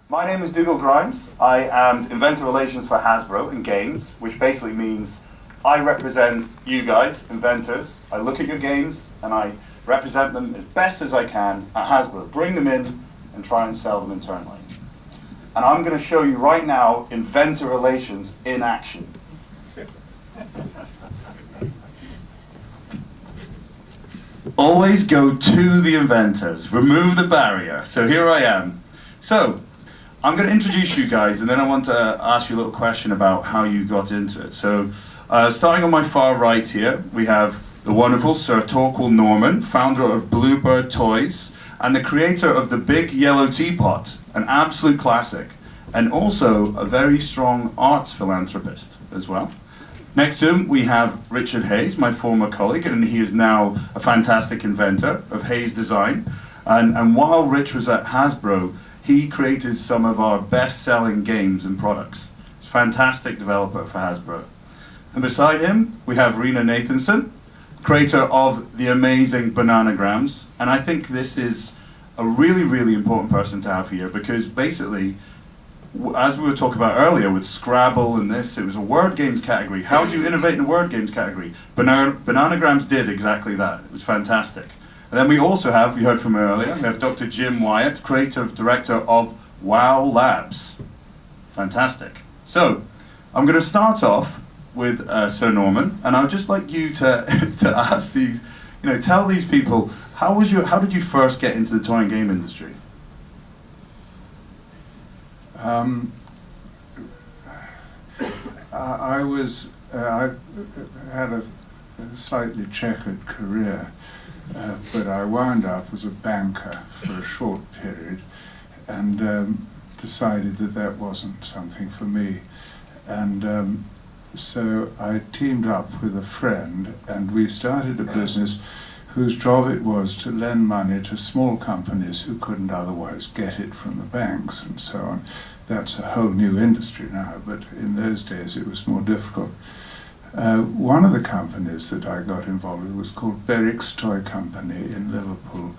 My name is Dougal Grimes. I am Inventor Relations for Hasbro in games, which basically means I represent you guys, inventors. I look at your games and I represent them as best as I can at Hasbro, bring them in and try and sell them internally. And I'm going to show you right now Inventor Relations in action. Always go to the inventors, remove the barrier. So here I am. So I'm going to introduce you guys, and then I want to ask you a little question about how you got into it. So starting on my far right here, we have the wonderful Sir Torquil Norman, founder of Bluebird Toys, and the creator of the Big Yellow Teapot, an absolute classic, and also a very strong arts philanthropist as well. Next to him, we have Richard Heayes, my former colleague, and he is now a fantastic inventor of Heayes design. And while Rich was at Hasbro, he created some of our best-selling games and products. He's a fantastic developer for Hasbro. And beside him, we have Rena Nathanson, creator of the amazing Bananagrams. And I think this is a really, really important person to have here because basically, as we were talking about earlier with Scrabble and this, it was a word games category. How do you innovate in a word games category? Bananagrams did exactly that. It was fantastic. And then we also have, you heard from earlier, we have Dr. Jim Wyatt, creative director of WOW Labs. Fantastic. So, I'm going to start off with Sir Norman, and I would just like you to ask these, tell these people, how did you first get into the toy and game industry? I had a slightly checkered career, but I wound up as a banker for a short period and decided that wasn't something for me. And so I teamed up with a friend and we started a business whose job it was to lend money to small companies who couldn't otherwise get it from the banks and so on. That's a whole new industry now, but in those days it was more difficult. One of the companies that I got involved with was called Berwick's Toy Company in Liverpool,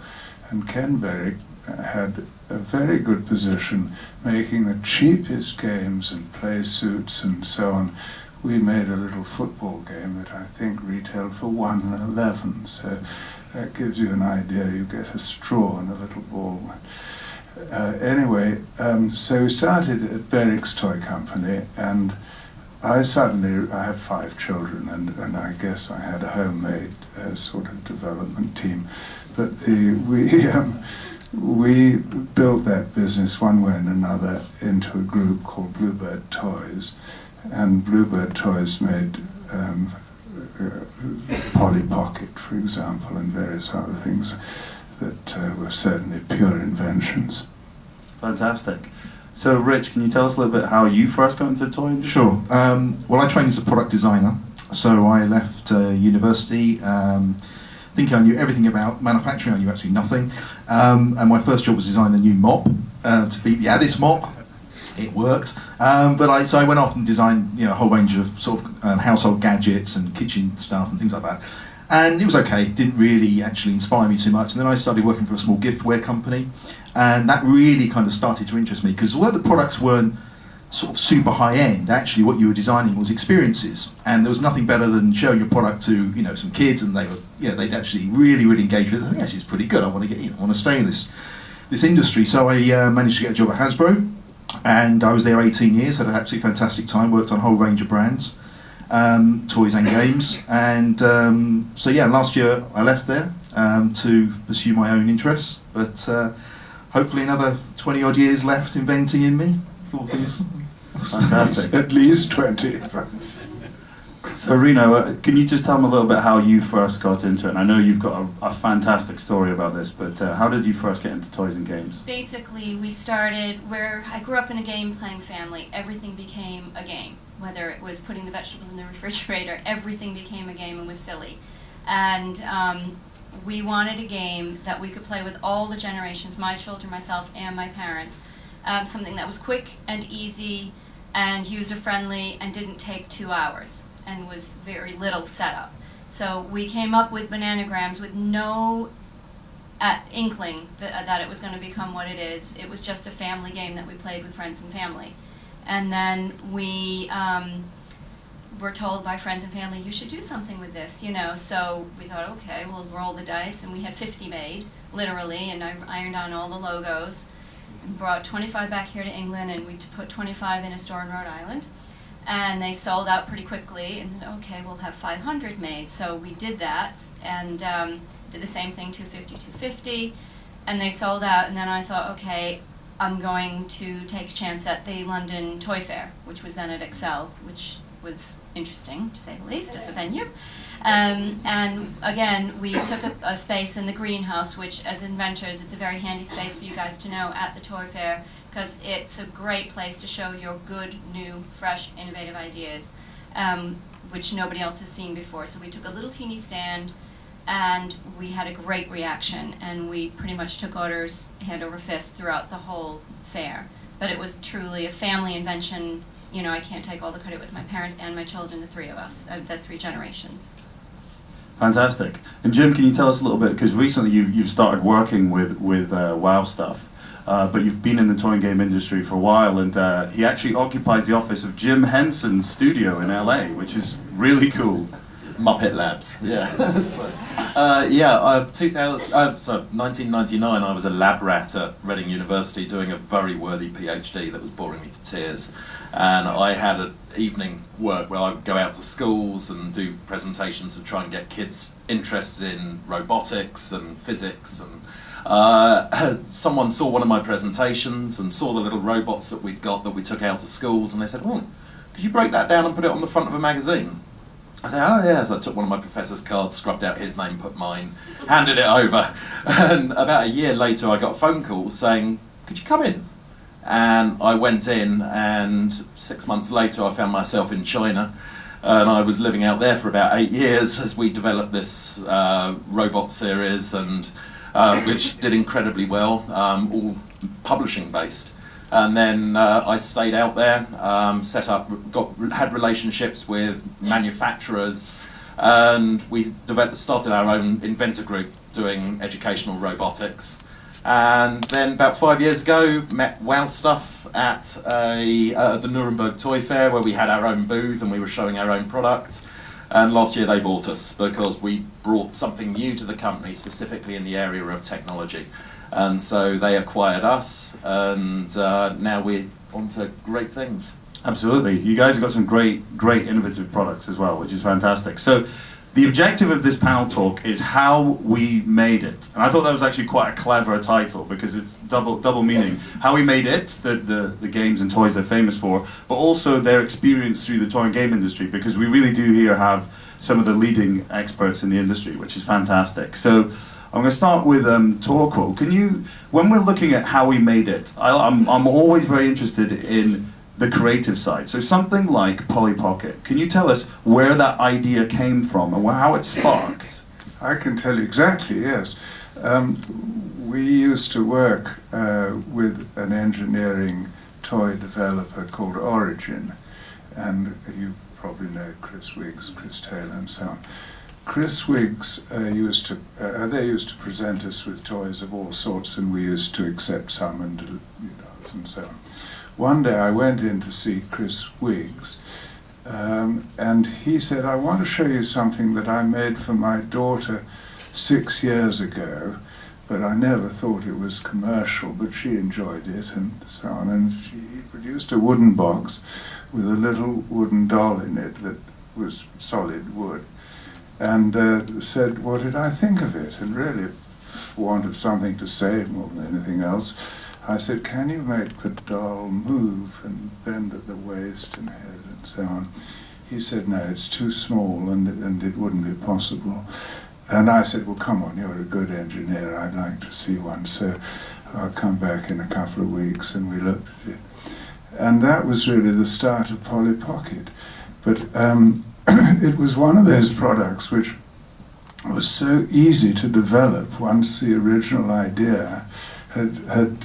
and Ken Berwick had a very good position making the cheapest games and play suits and so on. We made a little football game that I think retailed for $1.11, so that gives you an idea. You get a straw and a little ball. Anyway, so we started at Berwick's Toy Company, and I have 5 children, and I guess I had a homemade sort of development team. But we built that business one way and another into a group called Bluebird Toys, and Bluebird Toys made Polly Pocket, for example, and various other things that were certainly pure inventions. Fantastic. So, Rich, can you tell us a little bit how you first got into the toy industry? Sure. Well, I trained as a product designer, so I left university thinking I knew everything about manufacturing. I knew actually nothing. And my first job was designing a new mop to beat the Addis mop. It worked. So I went off and designed a whole range of sort of household gadgets and kitchen stuff and things like that. And it was okay, it didn't really actually inspire me too much. And then I started working for a small giftware company, and that really kind of started to interest me, because although the products weren't sort of super high end, actually what you were designing was experiences, and there was nothing better than showing your product to some kids, and they were they'd actually really engage with it. I think actually it's pretty good. I want to stay in this industry. So I managed to get a job at Hasbro, and I was there 18 years. Had an absolutely fantastic time. Worked on a whole range of brands. Toys and games, and so last year I left there to pursue my own interests, but hopefully another 20 odd years left inventing in me. Cool things. Fantastic. At least 20. So Rena, can you just tell me a little bit how you first got into it? And I know you've got a fantastic story about this, but how did you first get into toys and games? Basically, we started where I grew up in a game-playing family. Everything became a game. Whether it was putting the vegetables in the refrigerator, everything became a game and was silly. And we wanted a game that we could play with all the generations, my children, myself, and my parents. Something that was quick and easy and user-friendly and didn't take 2 hours and was very little setup. So we came up with Bananagrams with no inkling that it was going to become what it is. It was just a family game that we played with friends and family. And then we were told by friends and family, you should do something with this, you know. So we thought, okay, we'll roll the dice, and we had 50 made, literally, and I ironed on all the logos, and brought 25 back here to England, and we put 25 in a store in Rhode Island. And they sold out pretty quickly, and said, okay, we'll have 500 made. So we did that, and did the same thing, 250, 250, and they sold out. And then I thought, okay, I'm going to take a chance at the London Toy Fair, which was then at Excel, which was interesting, to say the least, as a venue. And again, we took a space in the greenhouse, which as inventors, it's a very handy space for you guys to know at the Toy Fair, because it's a great place to show your good, new, fresh, innovative ideas, which nobody else has seen before. So we took a little teeny stand, and we had a great reaction, and we pretty much took orders hand over fist throughout the whole fair. But it was truly a family invention. You know, I can't take all the credit. It was my parents and my children, the three of us, the 3 generations. Fantastic. And Jim, can you tell us a little bit, because recently you've started working with WoW stuff, but you've been in the toy and game industry for a while, and he actually occupies the office of Jim Henson's studio in LA, which is really cool. Muppet Labs, yeah. So, 1999, I was a lab rat at Reading University doing a very worthy PhD that was boring me to tears. And I had an evening work where I would go out to schools and do presentations to try and get kids interested in robotics and physics. And someone saw one of my presentations and saw the little robots that we'd got that we took out to schools, and they said, oh, could you break that down and put it on the front of a magazine? I said, oh yeah, so I took one of my professor's cards, scrubbed out his name, put mine, handed it over. And about a year later, I got a phone call saying, could you come in? And I went in, and 6 months later, I found myself in China. And I was living out there for about 8 years as we developed this robot series, and which did incredibly well, all publishing based. And then I stayed out there, set up, had relationships with manufacturers, and we started our own Inventor group doing educational robotics. And then about 5 years ago, met WoW Stuff at the Nuremberg Toy Fair, where we had our own booth and we were showing our own product. And last year they bought us because we brought something new to the company, specifically in the area of technology. And so they acquired us, and now we're on to great things. Absolutely. You guys have got some great innovative products as well, which is fantastic. So the objective of this panel talk is how we made it. And I thought that was actually quite a clever title, because it's double meaning. How we made it, the games and toys they're famous for, but also their experience through the toy and game industry, because we really do here have some of the leading experts in the industry, which is fantastic. So I'm going to start with Torquil. Can you, when we're looking at how we made it, I'm always very interested in the creative side. So something like Polly Pocket, can you tell us where that idea came from and how it sparked? I can tell you exactly, yes. We used to work with an engineering toy developer called Origin, and you probably know Chris Wiggs, Chris Taylor, and so on. Chris Wiggs used to present us with toys of all sorts, and we used to accept some and so on. One day I went in to see Chris Wiggs, and he said, I want to show you something that I made for my daughter 6 years ago, but I never thought it was commercial, but she enjoyed it and so on. And he produced a wooden box with a little wooden doll in it that was solid wood, and said, what did I think of it? And really wanted something to say more than anything else. I said, can you make the doll move and bend at the waist and head and so on? He said, no, it's too small and it wouldn't be possible. And I said, well, come on, you're a good engineer, I'd like to see one. So I'll come back in a couple of weeks, and we looked at it. And that was really the start of Polly Pocket. But it was one of those products which was so easy to develop once the original idea had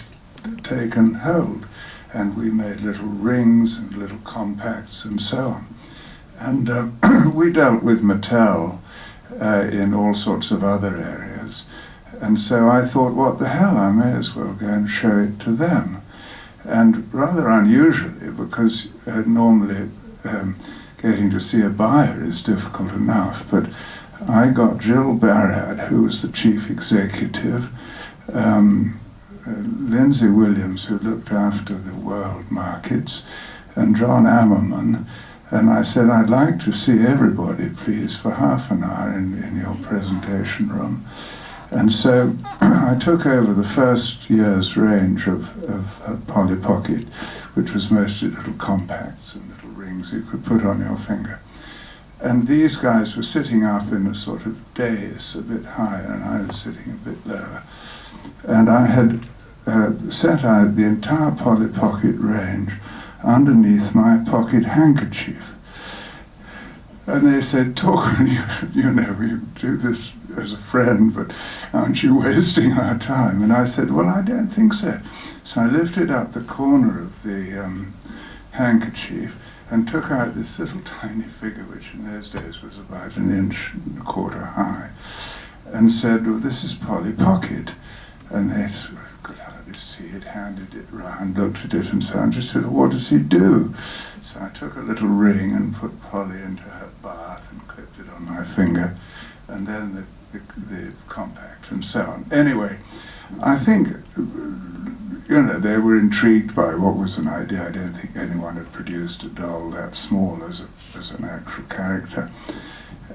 taken hold. And we made little rings and little compacts and so on. And we dealt with Mattel in all sorts of other areas. And so I thought, what the hell, I may as well go and show it to them. And rather unusually, because normally getting to see a buyer is difficult enough, but I got Jill Barrett, who was the chief executive, Lindsay Williams, who looked after the world markets, and John Ammerman. And I said, I'd like to see everybody, please, for half an hour in your presentation room. And so I took over the first year's range of Polly Pocket, which was mostly little compacts and little rings you could put on your finger. And these guys were sitting up in a sort of dais a bit higher, and I was sitting a bit lower. And I had set out the entire Polly Pocket range underneath my pocket handkerchief. And they said, Torquil, you know, we do this as a friend, but aren't you wasting our time? And I said, well, I don't think so. So I lifted up the corner of the handkerchief and took out this little tiny figure, which in those days was about 1.25 inches high, and said, well, this is Polly Pocket. And they sort of could hardly see it, handed it round, looked at it, and so I just said, well, what does he do? So I took a little ring and put Polly into her bath and clipped it on my finger, and then the compact and so on. Anyway, I think, you know, they were intrigued by what was an idea. I don't think anyone had produced a doll that small as an actual character.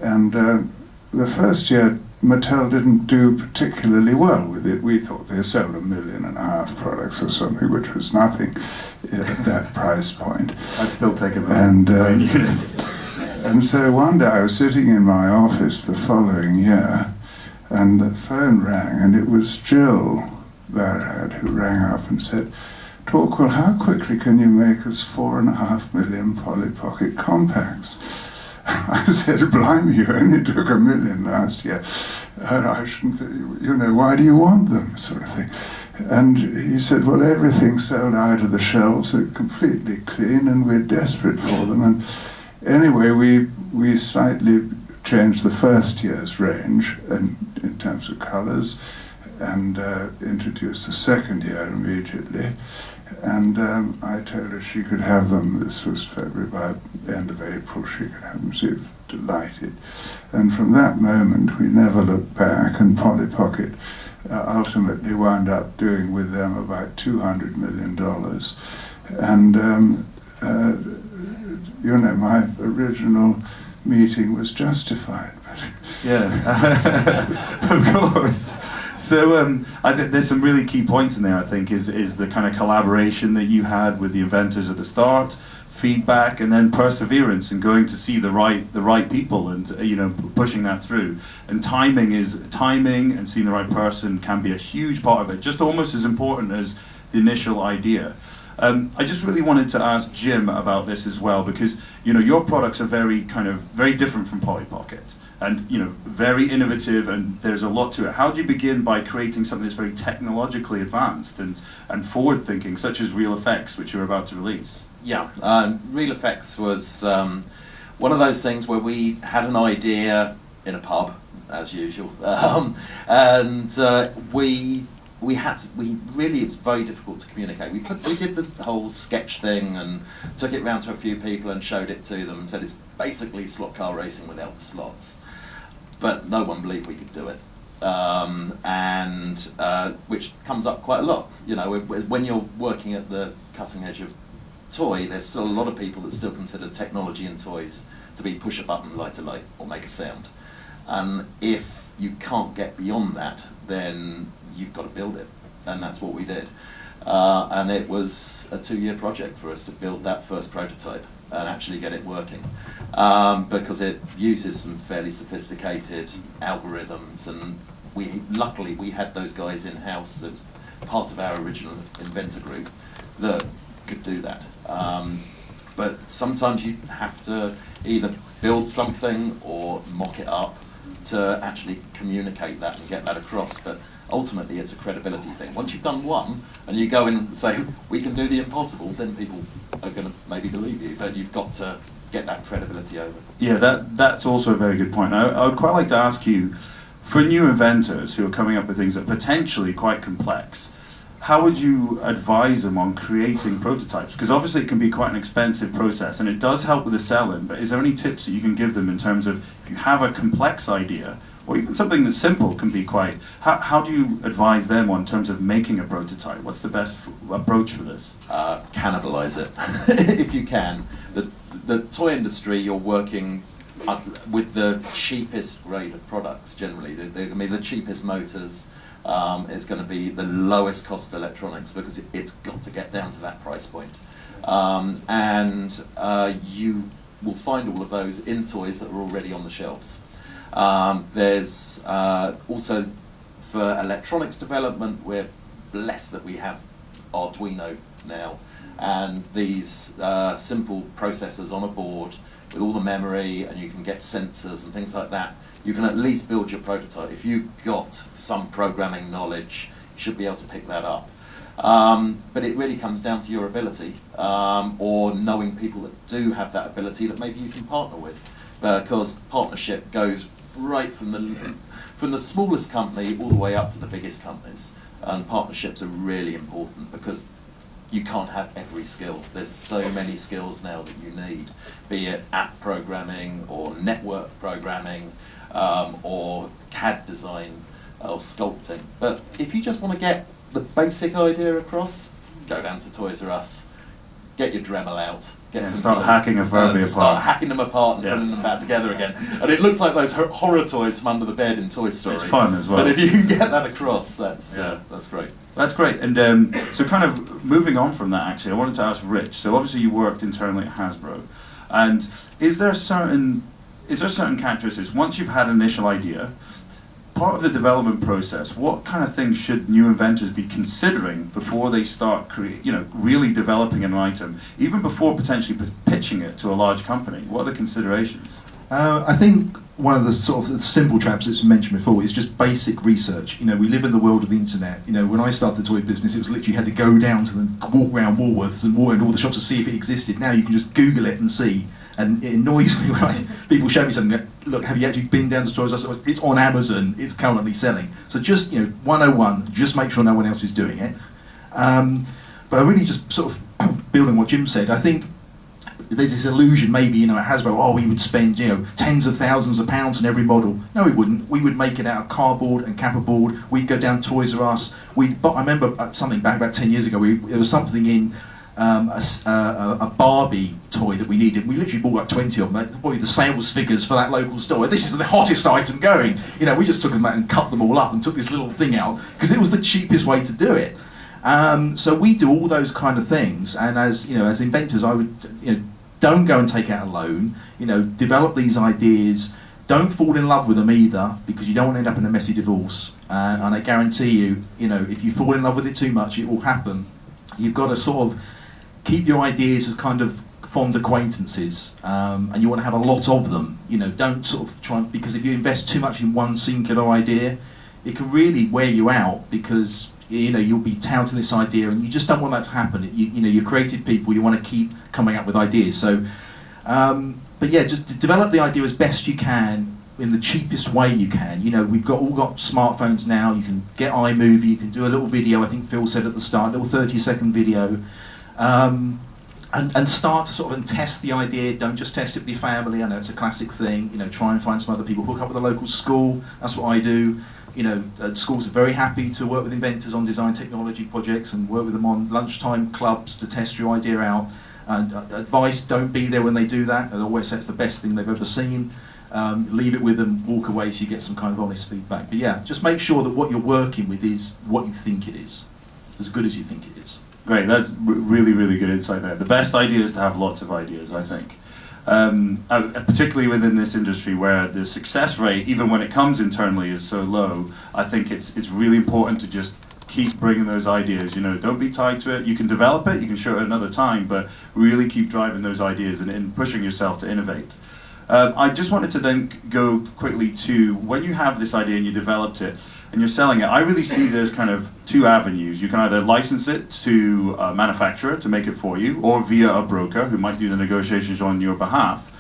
And the first year, Mattel didn't do particularly well with it. We thought they sold 1.5 million products or something, which was nothing at that price point. I'd still take a million units. And so one day I was sitting in my office the following year, and the phone rang, and it was Jill Barrett who rang up and said, Torquil, how quickly can you make us 4.5 million Polly Pocket compacts? I said, blimey, you only took 1 million last year. I shouldn't, you know, why do you want them, sort of thing. And he said, well, everything's sold out of the shelves, they're completely clean, and we're desperate for them. And anyway, we slightly changed the first year's range in terms of colors, and introduced the second year immediately. And I told her she could have them, this was February, by the end of April, she could have them. She was delighted. And from that moment, we never looked back, and Polly Pocket ultimately wound up doing with them about $200 million. And, you know, my original meeting was justified. Yeah, of course. So I think there's some really key points in there, I think, is the kind of collaboration that you had with the inventors at the start, feedback, and then perseverance and going to see the right people and, you know, pushing that through. And timing and seeing the right person can be a huge part of it, just almost as important as the initial idea. I just really wanted to ask Jim about this as well, because, you know, your products are very different from Polly Pocket, and, you know, very innovative, and there's a lot to it. How do you begin by creating something that's very technologically advanced and forward thinking, such as Real Effects, which you're about to release? Yeah, Real Effects was one of those things where we had an idea in a pub, as usual, and it was very difficult to communicate. We did this whole sketch thing and took it round to a few people and showed it to them and said it's basically slot car racing without the slots. But no one believed we could do it. Which comes up quite a lot. You know, when you're working at the cutting edge of toy, there's still a lot of people that still consider technology in toys to be push a button, light a light, or make a sound. And if you can't get beyond that, then you've got to build it, and that's what we did. And it was a 2-year project for us to build that first prototype and actually get it working, because it uses some fairly sophisticated algorithms, and luckily we had those guys in-house that was part of our original Inventor group that could do that. But sometimes you have to either build something or mock it up to actually communicate that and get that across. But ultimately it's a credibility thing. Once you've done one and you go in and say, we can do the impossible, then people are going to maybe believe you, but you've got to get that credibility over. Yeah, that's also a very good point. I would quite like to ask you, For new inventors who are coming up with things that are potentially quite complex, how would you advise them on creating prototypes? Because obviously it can be quite an expensive process, and it does help with the selling, but is there any tips that you can give them in terms of if you have a complex idea, or even something that's simple can be quite, how do you advise them on terms of making a prototype? What's the best approach for this? Cannibalize it, if you can. The toy industry, you're working with the cheapest grade of products generally. The cheapest motors, is going to be the lowest cost of electronics because it's got to get down to that price point. And you will find all of those in toys that are already on the shelves. There's also, for electronics development, we're blessed that we have Arduino now, and these simple processors on a board with all the memory, and you can get sensors and things like that. You can at least build your prototype. If you've got some programming knowledge, you should be able to pick that up. But it really comes down to your ability, or knowing people that do have that ability that maybe you can partner with, because partnership goes right from the smallest company all the way up to the biggest companies, and partnerships are really important because you can't have every skill. There's so many skills now that you need, be it app programming or network programming, or CAD design or sculpting. But if you just want to get the basic idea across, go down to Toys R Us, get your Dremel out, start hacking a Furby apart. Start hacking them apart and putting them back together again. And it looks like those horror toys from under the bed in Toy Story. It's fun as well. But if you can get that across, that's great. That's great. And so kind of moving on from that, actually, I wanted to ask Rich. So obviously you worked internally at Hasbro. And is there certain characteristics, once you've had an initial idea, part of the development process, what kind of things should new inventors be considering before they start really developing an item, even before potentially pitching it to a large company? What are the considerations? I think one of the sort of the simple traps that's been mentioned before is just basic research. We live in the world of the internet. When I started the toy business, it was literally you had to go down to walk around Woolworths and walk into all the shops to see if it existed. Now you can just Google it and see. And it annoys me when people show me something. Look, have you actually been down to Toys R Us? It's on Amazon. It's currently selling. So just 101. Just make sure no one else is doing it. But I really just sort of building what Jim said. I think there's this illusion maybe at Hasbro. We would spend tens of thousands of pounds on every model. No, we wouldn't. We would make it out of cardboard and Capperboard. We'd go down to Toys R Us. I remember something back about 10 years ago. There was something in. A Barbie toy that we needed. We literally bought like 20 of them. Probably the sales figures for that local store. This is the hottest item going. We just took them out and cut them all up and took this little thing out because it was the cheapest way to do it. So we do all those kind of things. And as inventors, I would don't go and take out a loan. Develop these ideas. Don't fall in love with them either, because you don't want to end up in a messy divorce. And I guarantee you, if you fall in love with it too much, it will happen. You've got to sort of keep your ideas as kind of fond acquaintances, and you want to have a lot of them. Don't sort of try, because if you invest too much in one singular idea, it can really wear you out, because you'll be touting this idea, and you just don't want that to happen. You're creative people. You want to keep coming up with ideas. So, but yeah, just develop the idea as best you can in the cheapest way you can. We've all got smartphones now. You can get iMovie. You can do a little video. I think Phil said at the start, a little 30-second video. And start to sort of test the idea. Don't just test it with your family. I know it's a classic thing. Try and find some other people. Hook up with a local school. That's what I do. Schools are very happy to work with inventors on design technology projects and work with them on lunchtime clubs to test your idea out. And advice: don't be there when they do that. They always say it's the best thing they've ever seen. Leave it with them. Walk away so you get some kind of honest feedback. But yeah, just make sure that what you're working with is what you think it is, as good as you think it is. Great, that's really, really good insight there. The best idea is to have lots of ideas, I think. Particularly within this industry where the success rate, even when it comes internally, is so low, I think it's really important to just keep bringing those ideas. Don't be tied to it. You can develop it, you can show it another time, but really keep driving those ideas and pushing yourself to innovate. I just wanted to then go quickly to when you have this idea and you developed it, and you're selling it, I really see there's kind of two avenues. You can either license it to a manufacturer to make it for you, or via a broker who might do the negotiations on your behalf,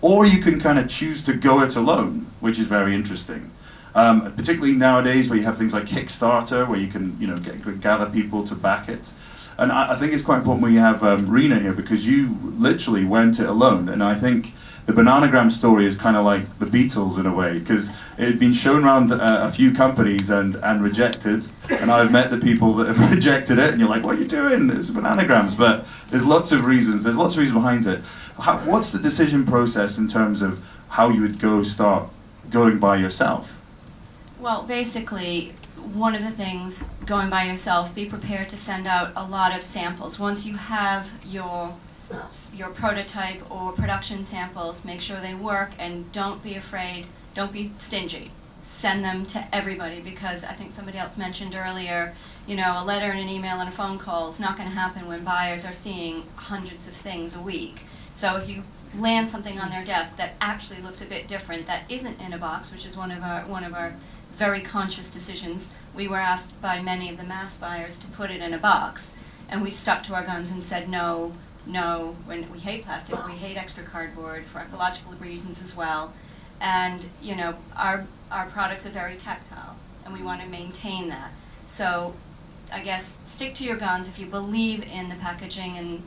or you can kind of choose to go it alone, which is very interesting. particularly nowadays where you have things like Kickstarter, where you can gather people to back it. And I think it's quite important when you have Rena here, because you literally went it alone. And I think the Bananagram story is kind of like the Beatles in a way, because it had been shown around a few companies and rejected. And I've met the people that have rejected it, and you're like, what are you doing? It's Bananagrams. But there's lots of reasons. There's lots of reasons behind it. What's the decision process in terms of how you would start going by yourself? Well, basically, one of the things, going by yourself, be prepared to send out a lot of samples. Once you have your prototype or production samples, make sure they work, and don't be afraid, don't be stingy. Send them to everybody, because I think somebody else mentioned earlier, a letter and an email and a phone call is not going to happen when buyers are seeing hundreds of things a week. So if you land something on their desk that actually looks a bit different, that isn't in a box, which is one of our very conscious decisions. We were asked by many of the mass buyers to put it in a box, and we stuck to our guns and said no. When we hate plastic, we hate extra cardboard for ecological reasons as well, and our products are very tactile, and we want to maintain that. So I guess stick to your guns. If you believe in the packaging and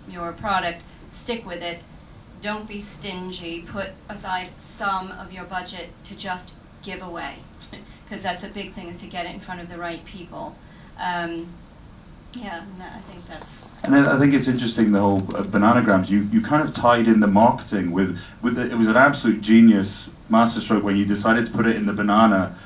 your product, stick with it. Don't be stingy. Put aside some of your budget to just give away, because that's a big thing, is to get it in front of the right people. Yeah, and I think that's. And I think it's interesting, the whole Bananagrams. You kind of tied in the marketing with it was an absolute genius masterstroke when you decided to put it in the banana,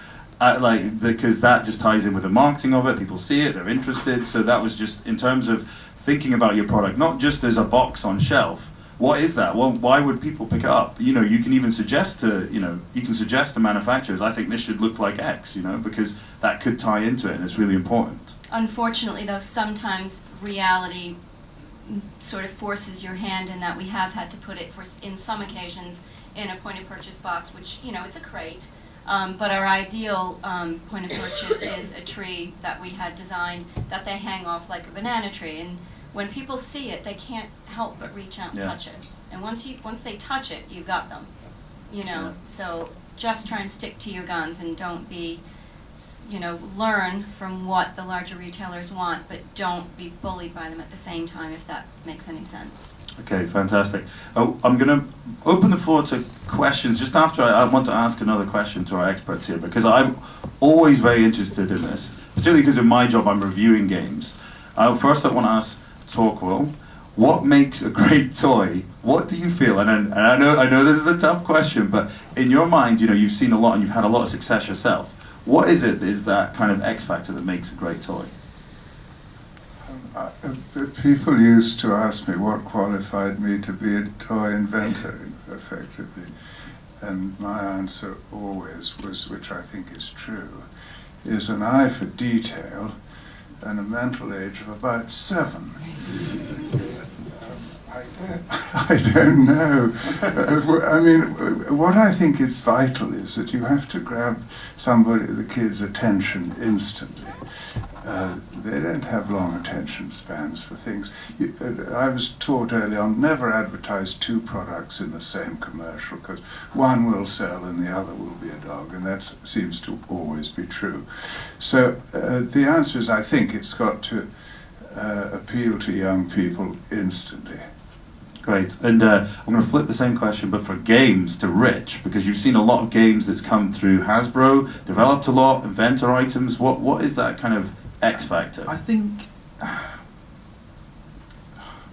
because that just ties in with the marketing of it. People see it, they're interested. So that was just in terms of thinking about your product, not just as a box on shelf. What is that? Well, why would people pick it up? You can even suggest to manufacturers, I think this should look like X, because that could tie into it, and it's really important. Unfortunately, though, sometimes reality sort of forces your hand in that we have had to put it, in some occasions, in a point-of-purchase box, which, it's a crate. But our ideal point of purchase is a tree that we had designed that they hang off like a banana tree. And when people see it, they can't help but reach out and touch it. And once they touch it, you've got them. Yeah. So just try and stick to your guns, and don't be, learn from what the larger retailers want, but don't be bullied by them at the same time, if that makes any sense. Okay, fantastic. I'm going to open the floor to questions. Just after I want to ask another question to our experts here, because I'm always very interested in this, particularly because in my job I'm reviewing games. First I want to ask Torquil, what makes a great toy? What do you feel? And I know this is a tough question, but in your mind, you've seen a lot and you've had a lot of success yourself. What is that kind of X factor that makes a great toy? People used to ask me what qualified me to be a toy inventor, effectively. And my answer always was, which I think is true, is an eye for detail and a mental age of about 7. I don't know. I mean, what I think is vital is that you have to grab the kid's attention instantly. They don't have long attention spans for things. I was taught early on, never advertise 2 products in the same commercial, because one will sell and the other will be a dog, and that seems to always be true. So the answer is, I think it's got to appeal to young people instantly. Great. And I'm going to flip the same question, but for games, to Rich, because you've seen a lot of games that's come through Hasbro, developed a lot, Inventor items. What is that kind of X factor? I think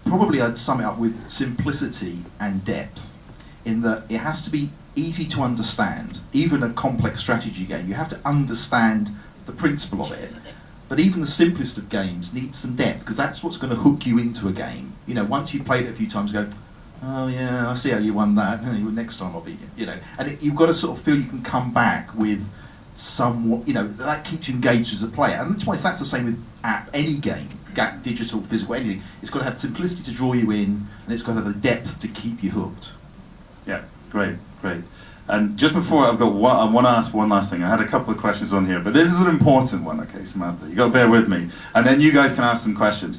probably I'd sum it up with simplicity and depth, in that it has to be easy to understand. Even a complex strategy game, you have to understand the principle of it. But even the simplest of games need some depth, because that's what's going to hook you into a game. Once you've played it a few times, you go, oh yeah, I see how you won that. Next time I'll beat you. And you've got to sort of feel you can come back with somewhat. That keeps you engaged as a player. And that's the same with any game, digital, physical, anything. It's got to have simplicity to draw you in, and it's got to have the depth to keep you hooked. Yeah, great. And just before I want to ask one last thing. I had a couple of questions on here, but this is an important one, okay, Samantha? You got to bear with me. And then you guys can ask some questions.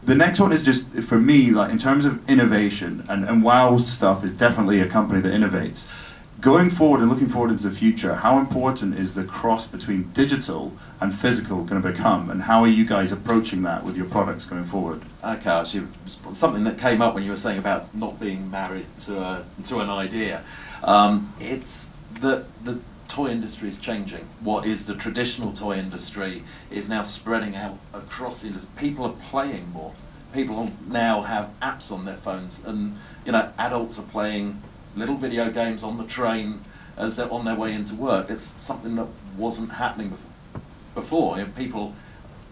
The next one is just, for me, like in terms of innovation, and WoW stuff is definitely a company that innovates. going forward and looking forward into the future, how important is the cross between digital and physical going to become, and how are you guys approaching that with your products going forward? Okay, actually, something that came up when you were saying about not being married to an idea. It's that the toy industry is changing. What is the traditional toy industry is now spreading out across the industry. People are playing more. People now have apps on their phones, and adults are playing little video games on the train as they're on their way into work. It's something that wasn't happening before. People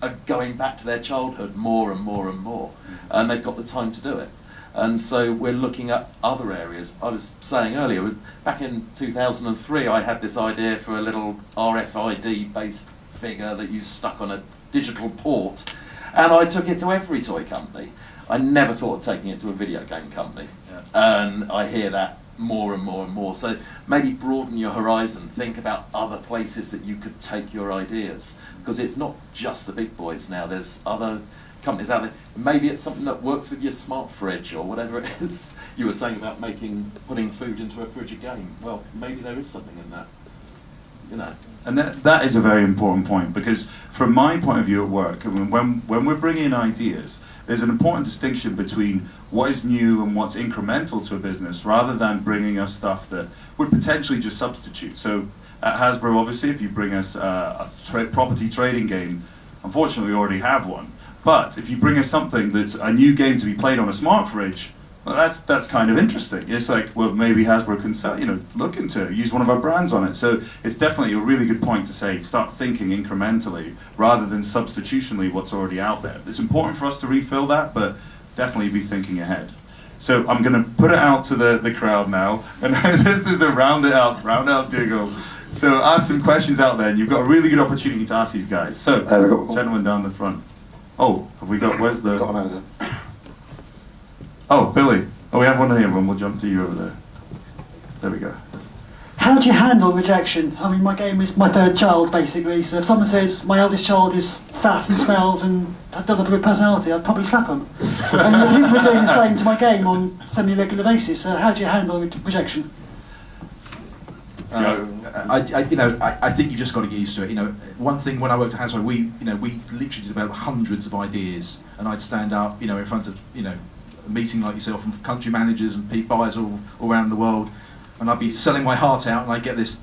are going back to their childhood more and more and more, and they've got the time to do it. And so we're looking at other areas. I was saying earlier, back in 2003, I had this idea for a little RFID-based figure that you stuck on a digital port, and I took it to every toy company. I never thought of taking it to a video game company, and I hear that more and more and more. So maybe broaden your horizon, think about other places that you could take your ideas, because it's not just the big boys now, there's other companies out there. Maybe it's something that works with your smart fridge or whatever it is. You were saying about putting food into a fridge game. Well, maybe there is something in that, And that is a very important point, because from my point of view at work, I mean, when we're bringing in ideas, there's an important distinction between what is new and what's incremental to a business, rather than bringing us stuff that would potentially just substitute. So at Hasbro, obviously, if you bring us a property trading game, unfortunately we already have one. But if you bring us something that's a new game to be played on a smart fridge, well, that's kind of interesting. It's like, well, maybe Hasbro can sell, look into use one of our brands on it. So it's definitely a really good point to say, start thinking incrementally rather than substitutionally what's already out there. It's important for us to refill that, but definitely be thinking ahead. So I'm going to put it out to the crowd now, and this is a round it out Dougal. So ask some questions out there, and you've got a really good opportunity to ask these guys. So, gentleman down the front. Oh, have we got? Where's the? Got one over there. Oh, Billy. Oh, we have one here, and we'll jump to you over there. There we go. How do you handle rejection? I mean, my game is my third child, basically, so if someone says my eldest child is fat and smells and doesn't have a good personality, I'd probably slap them. And people are doing the same to my game on a semi-regular basis, so how do you handle rejection? I think you've just got to get used to it. One thing when I worked at Hasbro, we literally developed hundreds of ideas, and I'd stand up, in front of, a meeting like yourself and country managers and buyers all around the world, and I'd be selling my heart out, and I'd get this.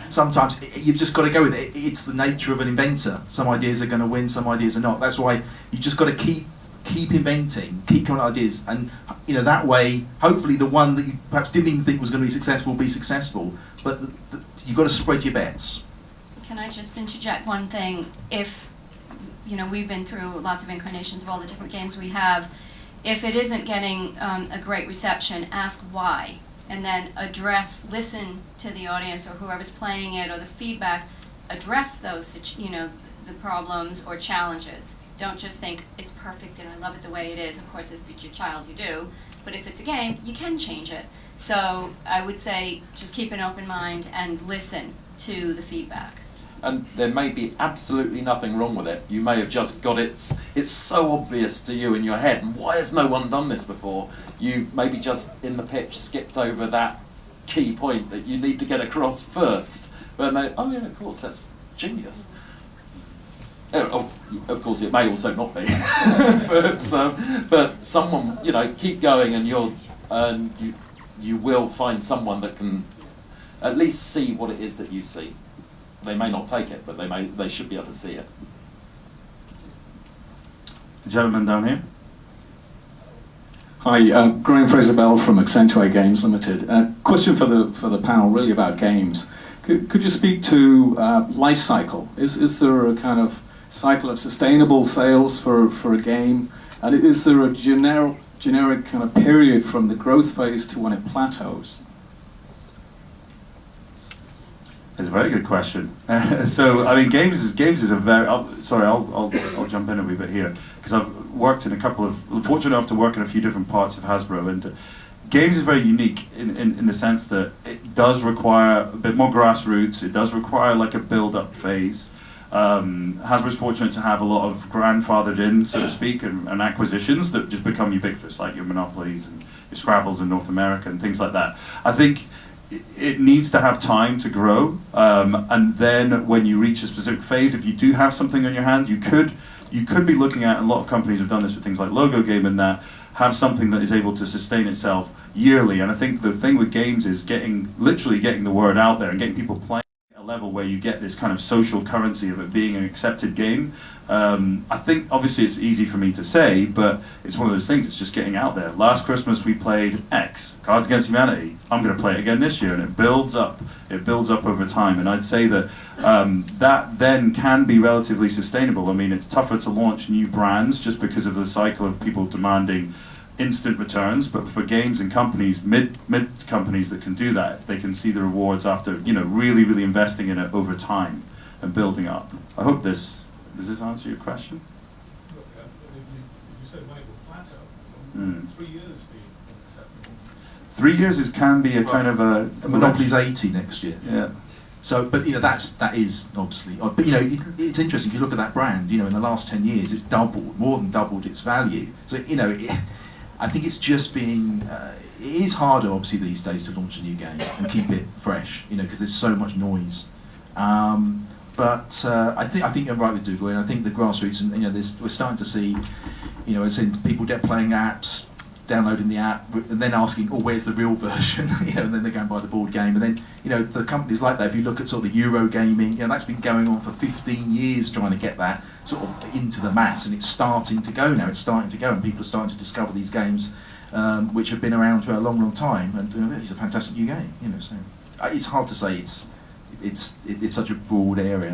Sometimes you've just got to go with it. It's the nature of an inventor. Some ideas are going to win, some ideas are not. That's why you just got to keep inventing, keep coming up with ideas, and that way, hopefully, the one that you perhaps didn't even think was going to be successful will be successful. But you've got to spread your bets. Can I just interject one thing? If we've been through lots of incarnations of all the different games we have. If it isn't getting a great reception, ask why, and then listen to the audience or whoever's playing it or the feedback, address those, the problems or challenges. Don't just think it's perfect and I love it the way it is. Of course, if it's your child, you do, but if it's a game, you can change it. So I would say just keep an open mind and listen to the feedback. And there may be absolutely nothing wrong with it. You may have just got it's so obvious to you in your head, and why has no one done this before? You've maybe just in the pitch skipped over that key point that you need to get across first. But oh yeah, of course, that's genius. Of course, it may also not be. but someone, keep going, and you will find someone that can at least see what it is that you see. They may not take it, but they should be able to see it. The gentleman down here. Hi, Graham Fraser-Bell from Accentuate Games Limited. Question for the panel, really about games. Could you speak to life cycle? Is there a kind of cycle of sustainable sales for a game, and is there a generic kind of period from the growth phase to when it plateaus? It's a very good question. So, I mean, games is a very. I'll jump in a wee bit here, because I've worked in fortunate enough to work in a few different parts of Hasbro, and games is very unique in the sense that it does require a bit more grassroots. It does require like a build-up phase. Hasbro's fortunate to have a lot of grandfathered in, so to speak, and acquisitions that just become ubiquitous, like your Monopolies and your Scrabbles in North America and things like that. I think it needs to have time to grow, and then when you reach a specific phase, if you do have something on your hand, you could be looking at, and a lot of companies have done this with things like Logo Game, and that have something that is able to sustain itself yearly. And I think the thing with games is literally getting the word out there and getting people playing at a level where you get this kind of social currency of it being an accepted game. I think obviously it's easy for me to say, but it's one of those things, it's just getting out there. Last Christmas we played X, Cards Against Humanity. I'm going to play it again this year, and it builds up over time. And I'd say that that then can be relatively sustainable. I mean, it's tougher to launch new brands just because of the cycle of people demanding instant returns, but for games and companies, mid companies that can do that, they can see the rewards after really investing in it over time and building up. I hope does this answer your question? Look, you said when it will plateau. 3 years being acceptable. 3 years can be a kind of a Monopoly's 80 next year. Yeah. So, but that is obviously odd. But it's interesting. If you look at that brand, in the last 10 years, it's more than doubled its value. So, I think it's just being. It is harder, obviously, these days to launch a new game and keep it fresh. Because there's so much noise. But I think you're right with Dougal, and I think the grassroots, and we're starting to see, as in people playing apps, downloading the app, and then asking, where's the real version? And then they go and buy the board game, and then the companies like that. If you look at sort of the Euro gaming, that's been going on for 15 years trying to get that sort of into the mass, and it's starting to go now. It's starting to go, and people are starting to discover these games, which have been around for a long, long time, and it's a fantastic new game. So it's hard to say it's such a broad area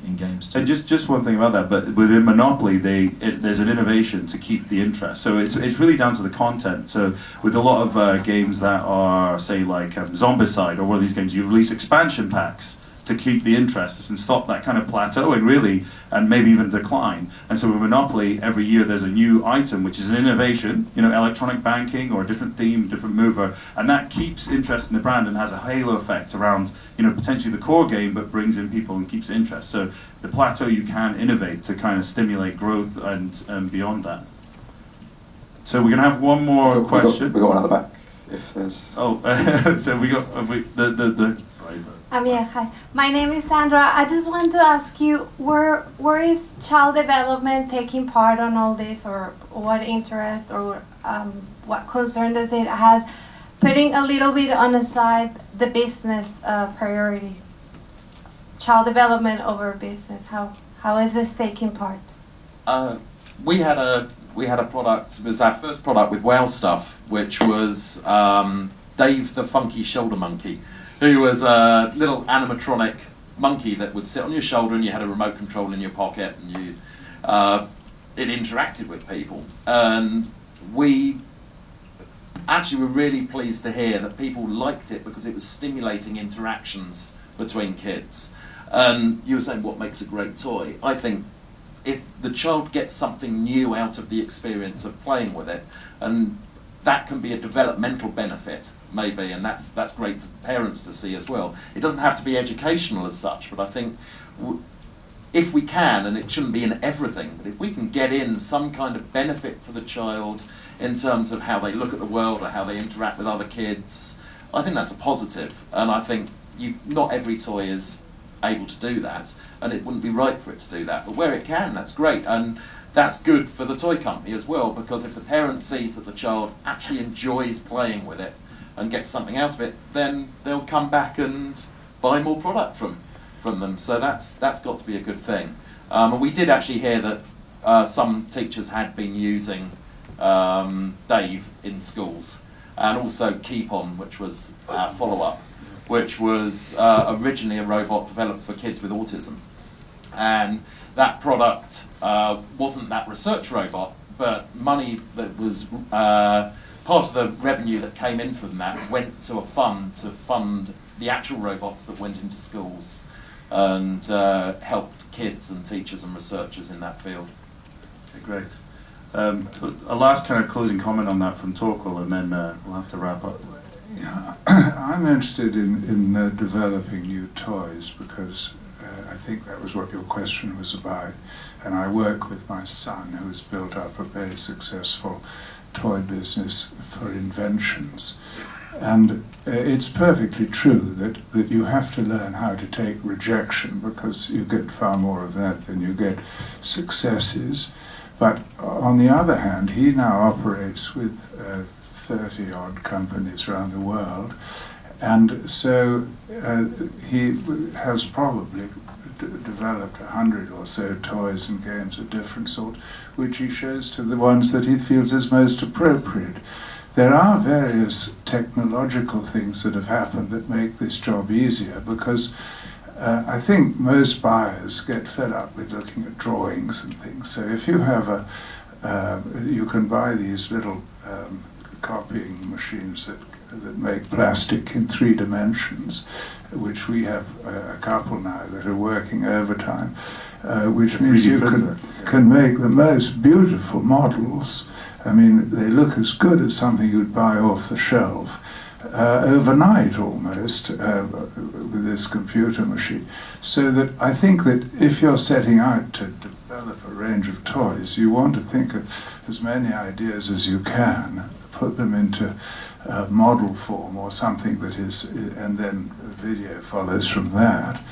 in games too. And just one thing about that, but within Monopoly, there's an innovation to keep the interest. So it's really down to the content. So with a lot of games that are, say, like Zombicide or one of these games, you release expansion packs to keep the interest and stop that kind of plateauing, really, and maybe even decline. And so with Monopoly, every year there's a new item, which is an innovation, electronic banking or a different theme, different mover, and that keeps interest in the brand and has a halo effect around, potentially the core game, but brings in people and keeps interest. So the plateau, you can innovate to kind of stimulate growth and beyond that. So we're going to have one more question. We got one at the back, if there's... Oh, so we got sorry. Yeah, hi. My name is Sandra. I just want to ask you, where is child development taking part on all this, or what interest or what concern does it has, putting a little bit on the side the business priority? Child development over business. How is this taking part? We had a product. It was our first product with whale stuff, which was Dave the Funky Shoulder Monkey, who was a little animatronic monkey that would sit on your shoulder, and you had a remote control in your pocket, and it interacted with people. And we actually were really pleased to hear that people liked it because it was stimulating interactions between kids. And you were saying what makes a great toy. I think if the child gets something new out of the experience of playing with it, and that can be a developmental benefit, maybe, and that's great for parents to see as well. It doesn't have to be educational as such, but I think if we can, and it shouldn't be in everything, but if we can get in some kind of benefit for the child in terms of how they look at the world or how they interact with other kids, I think that's a positive. And I think not every toy is able to do that, and it wouldn't be right for it to do that. But where it can, that's great. And that's good for the toy company as well, because if the parent sees that the child actually enjoys playing with it and gets something out of it, then they'll come back and buy more product from them. So that's got to be a good thing. And we did actually hear that some teachers had been using Dave in schools, and also Keep On, which was our follow-up, which was originally a robot developed for kids with autism. And that product wasn't that research robot, but money that was part of the revenue that came in from that went to a fund to fund the actual robots that went into schools and helped kids and teachers and researchers in that field. Okay, great. A last kind of closing comment on that from Torquil, and then we'll have to wrap up. Yeah, I'm interested in developing new toys because I think that was what your question was about. And I work with my son, who's built up a very successful toy business for inventions. And it's perfectly true that you have to learn how to take rejection, because you get far more of that than you get successes. But on the other hand, he now operates with 30 odd companies around the world, and so he has probably developed 100 or so toys and games of different sorts, which he shows to the ones that he feels is most appropriate. There are various technological things that have happened that make this job easier, because I think most buyers get fed up with looking at drawings and things. So if you have you can buy these little copying machines that make plastic in 3 dimensions, which we have a couple now that are working overtime, which means you can make the most beautiful models. I mean, they look as good as something you'd buy off the shelf overnight almost with this computer machine. So that I think that if you're setting out to develop a range of toys, you want to think of as many ideas as you can, put them into model form or something that is, and then video follows from that,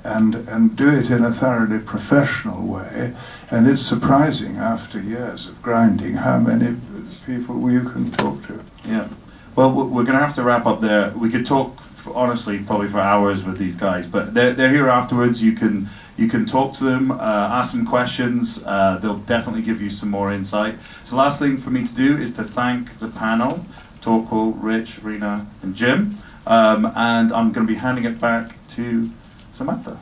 and do it in a thoroughly professional way. And it's surprising after years of grinding how many people you can talk to. Yeah. Well, we're going to have to wrap up there. We could talk, honestly, probably for hours with these guys, but they're here afterwards. You can talk to them, ask them questions. They'll definitely give you some more insight. So last thing for me to do is to thank the panel, Torquil, Rich, Rena, and Jim. And I'm going to be handing it back to Samantha.